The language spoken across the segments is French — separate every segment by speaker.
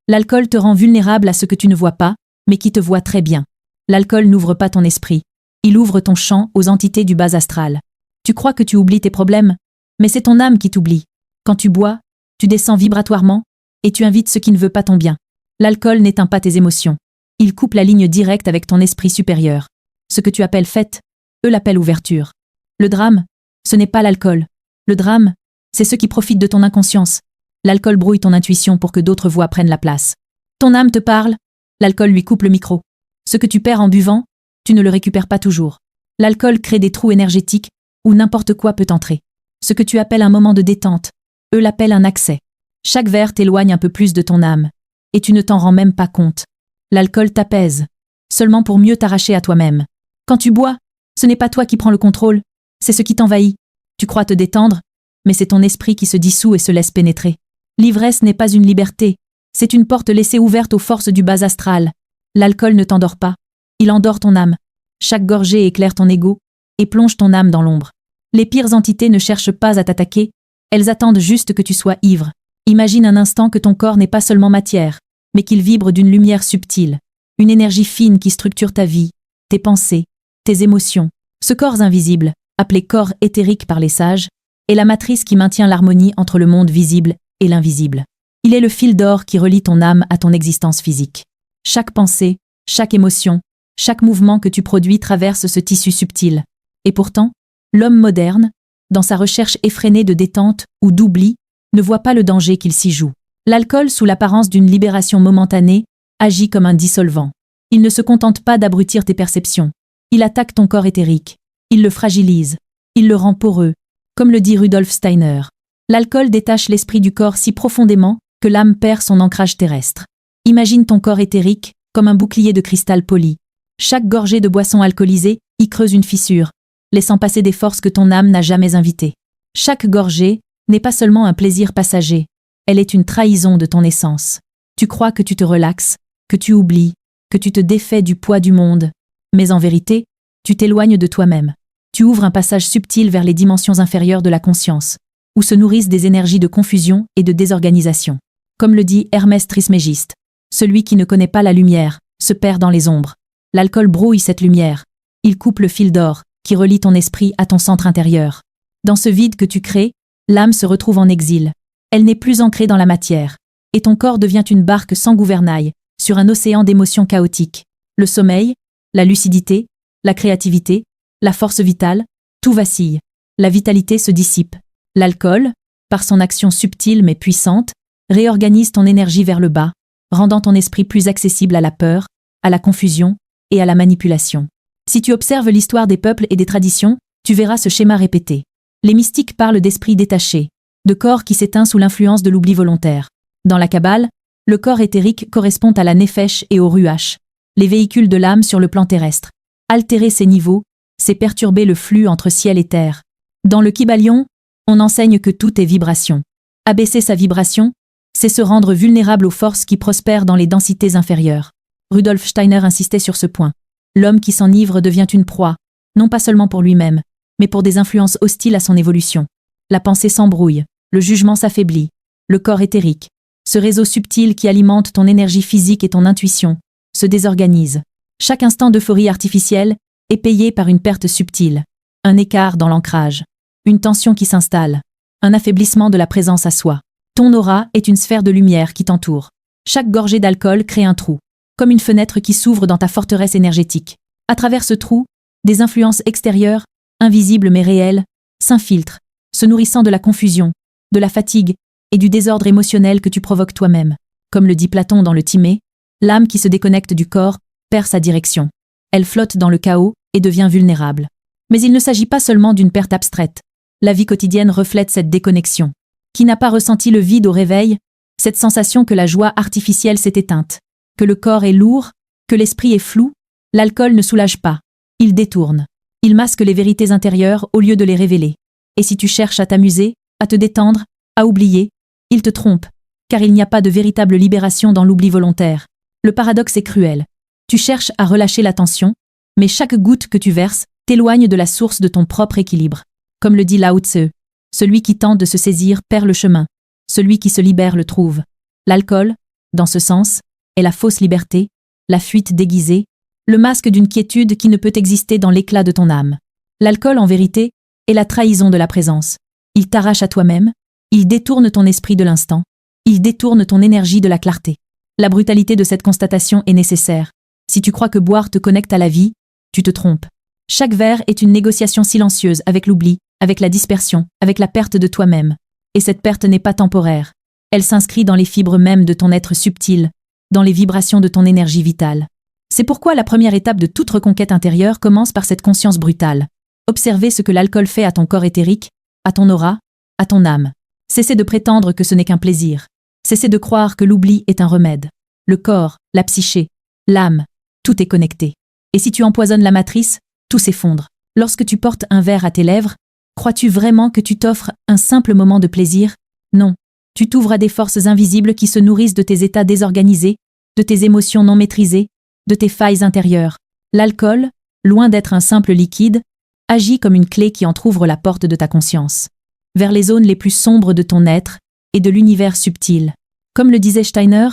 Speaker 1: L'alcool te rend vulnérable à ce que tu ne vois pas, mais qui te voit très bien. L'alcool n'ouvre pas ton esprit. Il ouvre ton champ aux entités du bas astral. Tu crois que tu oublies tes problèmes, mais c'est ton âme qui t'oublie. Quand tu bois, tu descends vibratoirement, et tu invites ce qui ne veut pas ton bien. L'alcool n'éteint pas tes émotions. Il coupe la ligne directe avec ton esprit supérieur. Ce que tu appelles fête, eux l'appellent ouverture. Le drame, ce n'est pas l'alcool. Le drame, c'est ceux qui profitent de ton inconscience. L'alcool brouille ton intuition pour que d'autres voix prennent la place. Ton âme te parle, l'alcool lui coupe le micro. Ce que tu perds en buvant, tu ne le récupères pas toujours. L'alcool crée des trous énergétiques où n'importe quoi peut entrer. Ce que tu appelles un moment de détente, eux l'appellent un accès. Chaque verre t'éloigne un peu plus de ton âme, et tu ne t'en rends même pas compte. L'alcool t'apaise, seulement pour mieux t'arracher à toi-même. Quand tu bois, ce n'est pas toi qui prends le contrôle, c'est ce qui t'envahit. Tu crois te détendre, mais c'est ton esprit qui se dissout et se laisse pénétrer. L'ivresse n'est pas une liberté, c'est une porte laissée ouverte aux forces du bas astral. L'alcool ne t'endort pas, il endort ton âme. Chaque gorgée éclaire ton ego et plonge ton âme dans l'ombre. Les pires entités ne cherchent pas à t'attaquer, elles attendent juste que tu sois ivre. Imagine un instant que ton corps n'est pas seulement matière, mais qu'il vibre d'une lumière subtile, une énergie fine qui structure ta vie, tes pensées, tes émotions. Ce corps invisible, appelé corps éthérique par les sages, est la matrice qui maintient l'harmonie entre le monde visible et l'invisible. Il est le fil d'or qui relie ton âme à ton existence physique. Chaque pensée, chaque émotion, chaque mouvement que tu produis traverse ce tissu subtil. Et pourtant, l'homme moderne, dans sa recherche effrénée de détente ou d'oubli, ne voit pas le danger qu'il s'y joue. L'alcool, sous l'apparence d'une libération momentanée, agit comme un dissolvant. Il ne se contente pas d'abrutir tes perceptions. Il attaque ton corps éthérique. Il le fragilise. Il le rend poreux. Comme le dit Rudolf Steiner. L'alcool détache l'esprit du corps si profondément que l'âme perd son ancrage terrestre. Imagine ton corps éthérique comme un bouclier de cristal poli. Chaque gorgée de boisson alcoolisée y creuse une fissure, laissant passer des forces que ton âme n'a jamais invitées. Chaque gorgée n'est pas seulement un plaisir passager, elle est une trahison de ton essence. Tu crois que tu te relaxes, que tu oublies, que tu te défais du poids du monde, mais en vérité, tu t'éloignes de toi-même. Tu ouvres un passage subtil vers les dimensions inférieures de la conscience, où se nourrissent des énergies de confusion et de désorganisation. Comme le dit Hermès Trismégiste, celui qui ne connaît pas la lumière se perd dans les ombres. L'alcool brouille cette lumière. Il coupe le fil d'or qui relie ton esprit à ton centre intérieur. Dans ce vide que tu crées, l'âme se retrouve en exil. Elle n'est plus ancrée dans la matière. Et ton corps devient une barque sans gouvernail, sur un océan d'émotions chaotiques. Le sommeil, la lucidité, la créativité, la force vitale, tout vacille. La vitalité se dissipe. L'alcool, par son action subtile mais puissante, réorganise ton énergie vers le bas, rendant ton esprit plus accessible à la peur, à la confusion et à la manipulation. Si tu observes l'histoire des peuples et des traditions, tu verras ce schéma répété. Les mystiques parlent d'esprit détaché, de corps qui s'éteint sous l'influence de l'oubli volontaire. Dans la Kabbale, le corps éthérique correspond à la nefesh et au ruach, les véhicules de l'âme sur le plan terrestre. Altérer ces niveaux, c'est perturber le flux entre ciel et terre. Dans le Kybalion, on enseigne que tout est vibration. Abaisser sa vibration, c'est se rendre vulnérable aux forces qui prospèrent dans les densités inférieures. Rudolf Steiner insistait sur ce point. L'homme qui s'enivre devient une proie, non pas seulement pour lui-même, mais pour des influences hostiles à son évolution. La pensée s'embrouille, le jugement s'affaiblit, le corps éthérique, ce réseau subtil qui alimente ton énergie physique et ton intuition, se désorganise. Chaque instant d'euphorie artificielle est payé par une perte subtile, un écart dans l'ancrage, une tension qui s'installe, un affaiblissement de la présence à soi. Ton aura est une sphère de lumière qui t'entoure. Chaque gorgée d'alcool crée un trou, comme une fenêtre qui s'ouvre dans ta forteresse énergétique. À travers ce trou, des influences extérieures, invisibles mais réelles, s'infiltrent, se nourrissant de la confusion, de la fatigue et du désordre émotionnel que tu provoques toi-même. Comme le dit Platon dans le Timée, l'âme qui se déconnecte du corps perd sa direction. Elle flotte dans le chaos et devient vulnérable. Mais il ne s'agit pas seulement d'une perte abstraite. La vie quotidienne reflète cette déconnexion. Qui n'a pas ressenti le vide au réveil, cette sensation que la joie artificielle s'est éteinte, que le corps est lourd, que l'esprit est flou? L'alcool ne soulage pas. Il détourne. Il masque les vérités intérieures au lieu de les révéler. Et si tu cherches à t'amuser, à te détendre, à oublier, il te trompe, car il n'y a pas de véritable libération dans l'oubli volontaire. Le paradoxe est cruel. Tu cherches à relâcher la tension, mais chaque goutte que tu verses t'éloigne de la source de ton propre équilibre. Comme le dit Lao Tse, celui qui tente de se saisir perd le chemin, celui qui se libère le trouve. L'alcool, dans ce sens, est la fausse liberté, la fuite déguisée, le masque d'une quiétude qui ne peut exister dans l'éclat de ton âme. L'alcool, en vérité, est la trahison de la présence. Il t'arrache à toi-même, il détourne ton esprit de l'instant, il détourne ton énergie de la clarté. La brutalité de cette constatation est nécessaire. Si tu crois que boire te connecte à la vie, tu te trompes. Chaque verre est une négociation silencieuse avec l'oubli, avec la dispersion, avec la perte de toi-même. Et cette perte n'est pas temporaire. Elle s'inscrit dans les fibres mêmes de ton être subtil, dans les vibrations de ton énergie vitale. C'est pourquoi la première étape de toute reconquête intérieure commence par cette conscience brutale. Observez ce que l'alcool fait à ton corps éthérique, à ton aura, à ton âme. Cessez de prétendre que ce n'est qu'un plaisir. Cessez de croire que l'oubli est un remède. Le corps, la psyché, l'âme, tout est connecté. Et si tu empoisonnes la matrice, tout s'effondre. Lorsque tu portes un verre à tes lèvres, crois-tu vraiment que tu t'offres un simple moment de plaisir? Non. Tu t'ouvres à des forces invisibles qui se nourrissent de tes états désorganisés, de tes émotions non maîtrisées, de tes failles intérieures. L'alcool, loin d'être un simple liquide, agit comme une clé qui entr'ouvre la porte de ta conscience, vers les zones les plus sombres de ton être et de l'univers subtil. Comme le disait Steiner,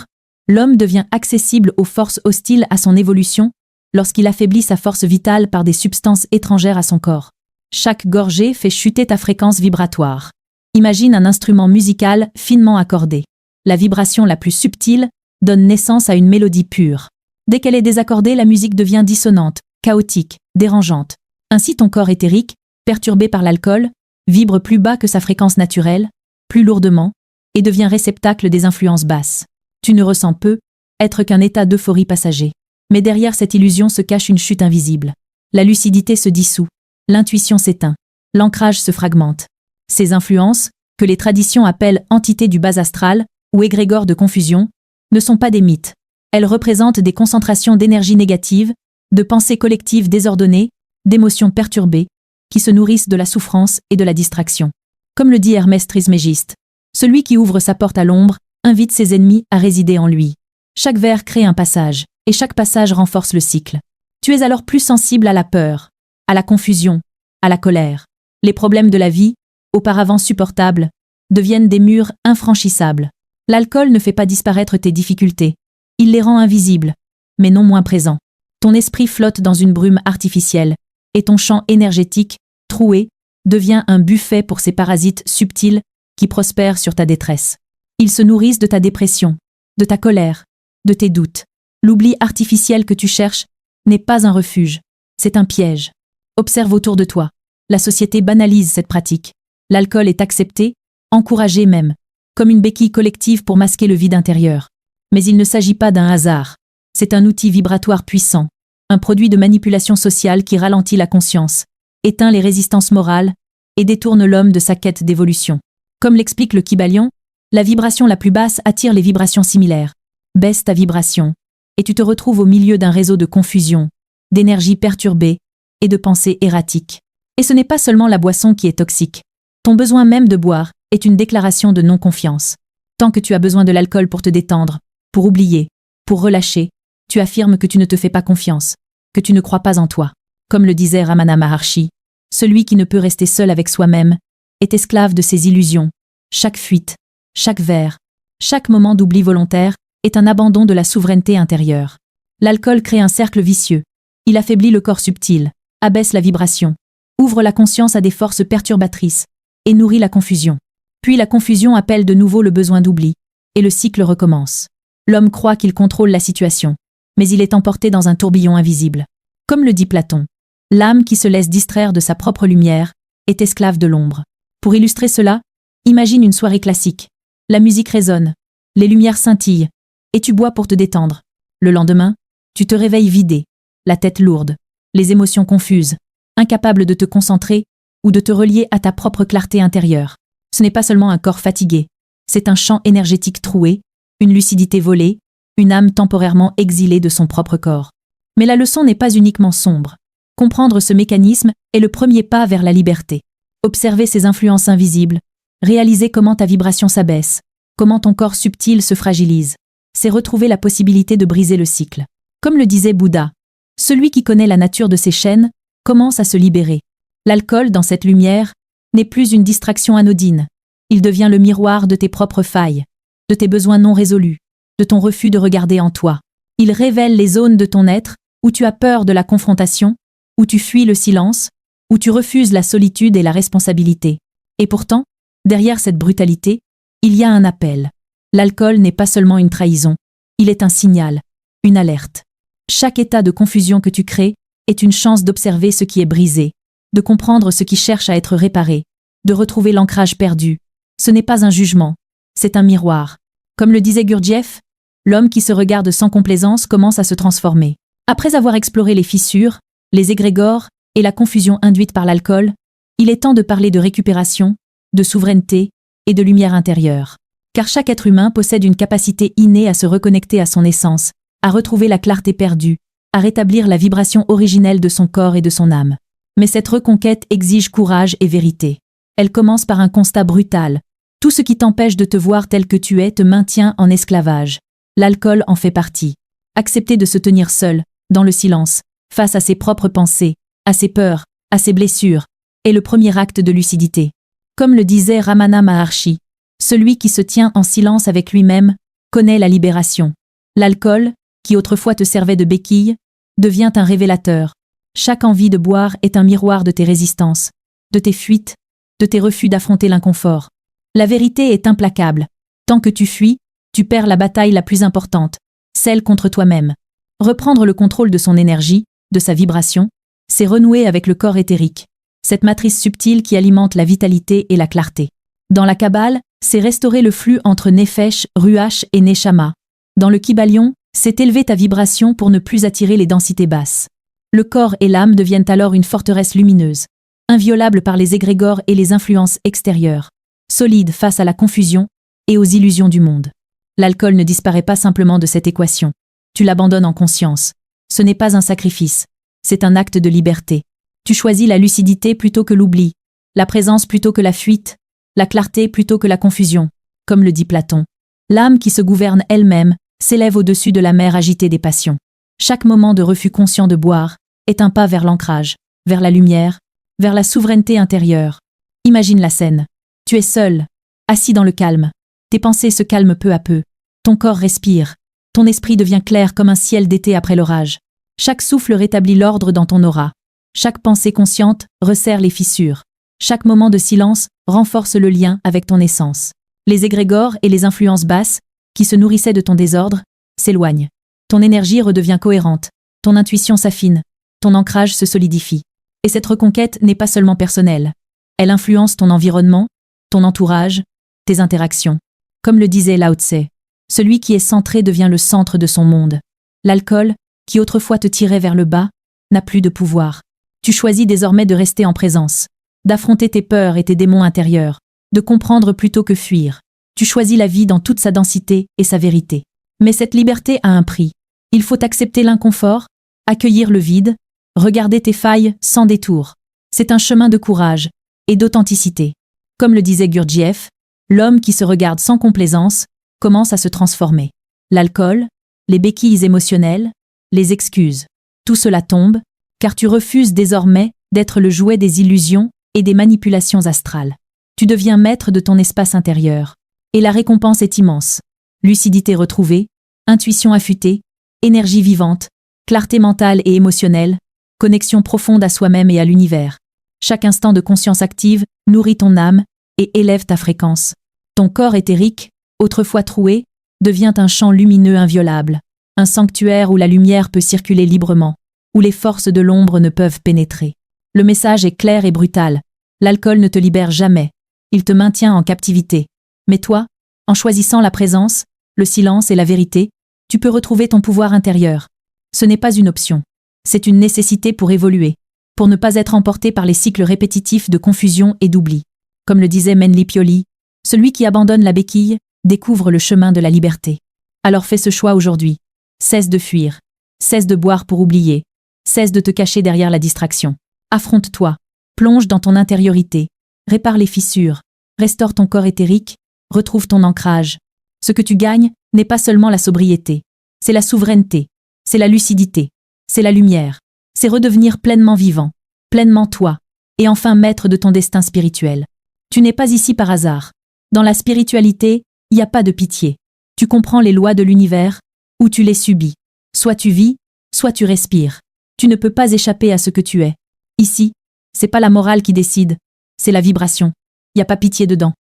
Speaker 1: l'homme devient accessible aux forces hostiles à son évolution lorsqu'il affaiblit sa force vitale par des substances étrangères à son corps. Chaque gorgée fait chuter ta fréquence vibratoire. Imagine un instrument musical finement accordé. La vibration la plus subtile donne naissance à une mélodie pure. Dès qu'elle est désaccordée, la musique devient dissonante, chaotique, dérangeante. Ainsi ton corps éthérique, perturbé par l'alcool, vibre plus bas que sa fréquence naturelle, plus lourdement, et devient réceptacle des influences basses. Tu ne ressens peu, être qu'un état d'euphorie passager. Mais derrière cette illusion se cache une chute invisible. La lucidité se dissout, l'intuition s'éteint, l'ancrage se fragmente. Ces influences, que les traditions appellent entités du bas astral ou égrégores de confusion, ne sont pas des mythes. Elles représentent des concentrations d'énergie négative, de pensées collectives désordonnées, d'émotions perturbées, qui se nourrissent de la souffrance et de la distraction. Comme le dit Hermès Trismégiste, celui qui ouvre sa porte à l'ombre invite ses ennemis à résider en lui. Chaque verre crée un passage, et chaque passage renforce le cycle. Tu es alors plus sensible à la peur, à la confusion, à la colère. Les problèmes de la vie, auparavant supportables, deviennent des murs infranchissables. L'alcool ne fait pas disparaître tes difficultés. Il les rend invisibles, mais non moins présents. Ton esprit flotte dans une brume artificielle, et ton champ énergétique, troué, devient un buffet pour ces parasites subtils qui prospèrent sur ta détresse. Ils se nourrissent de ta dépression, de ta colère, de tes doutes. L'oubli artificiel que tu cherches n'est pas un refuge, c'est un piège. Observe autour de toi. La société banalise cette pratique. L'alcool est accepté, encouragé même, comme une béquille collective pour masquer le vide intérieur. Mais il ne s'agit pas d'un hasard. C'est un outil vibratoire puissant, un produit de manipulation sociale qui ralentit la conscience, éteint les résistances morales et détourne l'homme de sa quête d'évolution. Comme l'explique le Kybalion, la vibration la plus basse attire les vibrations similaires. Baisse ta vibration, et tu te retrouves au milieu d'un réseau de confusion, d'énergie perturbée et de pensées erratiques. Et ce n'est pas seulement la boisson qui est toxique. Ton besoin même de boire est une déclaration de non-confiance. Tant que tu as besoin de l'alcool pour te détendre, pour oublier, pour relâcher, tu affirmes que tu ne te fais pas confiance, que tu ne crois pas en toi. Comme le disait Ramana Maharshi, celui qui ne peut rester seul avec soi-même est esclave de ses illusions. Chaque fuite, chaque verre, chaque moment d'oubli volontaire est un abandon de la souveraineté intérieure. L'alcool crée un cercle vicieux. Il affaiblit le corps subtil, abaisse la vibration, ouvre la conscience à des forces perturbatrices et nourrit la confusion. Puis la confusion appelle de nouveau le besoin d'oubli, et le cycle recommence. L'homme croit qu'il contrôle la situation, mais il est emporté dans un tourbillon invisible. Comme le dit Platon, l'âme qui se laisse distraire de sa propre lumière est esclave de l'ombre. Pour illustrer cela, imagine une soirée classique. La musique résonne, les lumières scintillent, et tu bois pour te détendre. Le lendemain, tu te réveilles vidé, la tête lourde, les émotions confuses, incapable de te concentrer ou de te relier à ta propre clarté intérieure. Ce n'est pas seulement un corps fatigué, c'est un champ énergétique troué, une lucidité volée, une âme temporairement exilée de son propre corps. Mais la leçon n'est pas uniquement sombre. Comprendre ce mécanisme est le premier pas vers la liberté. Observer ces influences invisibles, réaliser comment ta vibration s'abaisse, comment ton corps subtil se fragilise. C'est retrouver la possibilité de briser le cycle. Comme le disait Bouddha, celui qui connaît la nature de ses chaînes commence à se libérer. L'alcool, dans cette lumière, n'est plus une distraction anodine. Il devient le miroir de tes propres failles, de tes besoins non résolus, de ton refus de regarder en toi. Il révèle les zones de ton être où tu as peur de la confrontation, où tu fuis le silence, où tu refuses la solitude et la responsabilité. Et pourtant, derrière cette brutalité, il y a un appel. L'alcool n'est pas seulement une trahison, il est un signal, une alerte. Chaque état de confusion que tu crées est une chance d'observer ce qui est brisé, de comprendre ce qui cherche à être réparé, de retrouver l'ancrage perdu. Ce n'est pas un jugement, c'est un miroir. Comme le disait Gurdjieff, l'homme qui se regarde sans complaisance commence à se transformer. Après avoir exploré les fissures, les égrégores et la confusion induite par l'alcool, il est temps de parler de récupération, de souveraineté et de lumière intérieure. Car chaque être humain possède une capacité innée à se reconnecter à son essence, à retrouver la clarté perdue, à rétablir la vibration originelle de son corps et de son âme. Mais cette reconquête exige courage et vérité. Elle commence par un constat brutal. Tout ce qui t'empêche de te voir tel que tu es te maintient en esclavage. L'alcool en fait partie. Accepter de se tenir seul, dans le silence, face à ses propres pensées, à ses peurs, à ses blessures, est le premier acte de lucidité. Comme le disait Ramana Maharshi, celui qui se tient en silence avec lui-même connaît la libération. L'alcool, qui autrefois te servait de béquille, devient un révélateur. Chaque envie de boire est un miroir de tes résistances, de tes fuites, de tes refus d'affronter l'inconfort. La vérité est implacable. Tant que tu fuis, tu perds la bataille la plus importante, celle contre toi-même. Reprendre le contrôle de son énergie, de sa vibration, c'est renouer avec le corps éthérique, cette matrice subtile qui alimente la vitalité et la clarté. Dans la Kabbale, c'est restaurer le flux entre Nefesh, Ruach et Neshama. Dans le Kybalion, c'est élever ta vibration pour ne plus attirer les densités basses. Le corps et l'âme deviennent alors une forteresse lumineuse, inviolable par les égrégores et les influences extérieures, solide face à la confusion et aux illusions du monde. L'alcool ne disparaît pas simplement de cette équation. Tu l'abandonnes en conscience. Ce n'est pas un sacrifice, c'est un acte de liberté. Tu choisis la lucidité plutôt que l'oubli, la présence plutôt que la fuite, la clarté plutôt que la confusion. Comme le dit Platon, l'âme qui se gouverne elle-même s'élève au-dessus de la mer agitée des passions. Chaque moment de refus conscient de boire est un pas vers l'ancrage, vers la lumière, vers la souveraineté intérieure. Imagine la scène. Tu es seul, assis dans le calme. Tes pensées se calment peu à peu. Ton corps respire. Ton esprit devient clair comme un ciel d'été après l'orage. Chaque souffle rétablit l'ordre dans ton aura. Chaque pensée consciente resserre les fissures. Chaque moment de silence renforce le lien avec ton essence. Les égrégores et les influences basses, qui se nourrissaient de ton désordre, s'éloignent. Ton énergie redevient cohérente. Ton intuition s'affine. Ton ancrage se solidifie. Et cette reconquête n'est pas seulement personnelle. Elle influence ton environnement, ton entourage, tes interactions. Comme le disait Lao Tse, celui qui est centré devient le centre de son monde. L'alcool, qui autrefois te tirait vers le bas, n'a plus de pouvoir. Tu choisis désormais de rester en présence, d'affronter tes peurs et tes démons intérieurs, de comprendre plutôt que fuir. Tu choisis la vie dans toute sa densité et sa vérité. Mais cette liberté a un prix. Il faut accepter l'inconfort, accueillir le vide, regarder tes failles sans détour. C'est un chemin de courage et d'authenticité. Comme le disait Gurdjieff, l'homme qui se regarde sans complaisance commence à se transformer. L'alcool, les béquilles émotionnelles, les excuses. Tout cela tombe, car tu refuses désormais d'être le jouet des illusions et des manipulations astrales. Tu deviens maître de ton espace intérieur. Et la récompense est immense. Lucidité retrouvée, intuition affûtée, énergie vivante, clarté mentale et émotionnelle, connexion profonde à soi-même et à l'univers. Chaque instant de conscience active nourrit ton âme et élève ta fréquence. Ton corps éthérique, autrefois troué, devient un champ lumineux inviolable, un sanctuaire où la lumière peut circuler librement, où les forces de l'ombre ne peuvent pénétrer. Le message est clair et brutal. L'alcool ne te libère jamais. Il te maintient en captivité. Mais toi, en choisissant la présence, le silence et la vérité, tu peux retrouver ton pouvoir intérieur. Ce n'est pas une option. C'est une nécessité pour évoluer, pour ne pas être emporté par les cycles répétitifs de confusion et d'oubli. Comme le disait Menli Pioli, celui qui abandonne la béquille découvre le chemin de la liberté. Alors fais ce choix aujourd'hui. Cesse de fuir. Cesse de boire pour oublier. Cesse de te cacher derrière la distraction. Affronte-toi. Plonge dans ton intériorité. Répare les fissures. Restaure ton corps éthérique. Retrouve ton ancrage. Ce que tu gagnes n'est pas seulement la sobriété. C'est la souveraineté. C'est la lucidité. C'est la lumière. C'est redevenir pleinement vivant. Pleinement toi. Et enfin maître de ton destin spirituel. Tu n'es pas ici par hasard. Dans la spiritualité, il n'y a pas de pitié. Tu comprends les lois de l'univers, ou tu les subis. Soit tu vis, soit tu respires. Tu ne peux pas échapper à ce que tu es. Ici, c'est pas la morale qui décide, c'est la vibration. Y a pas pitié dedans.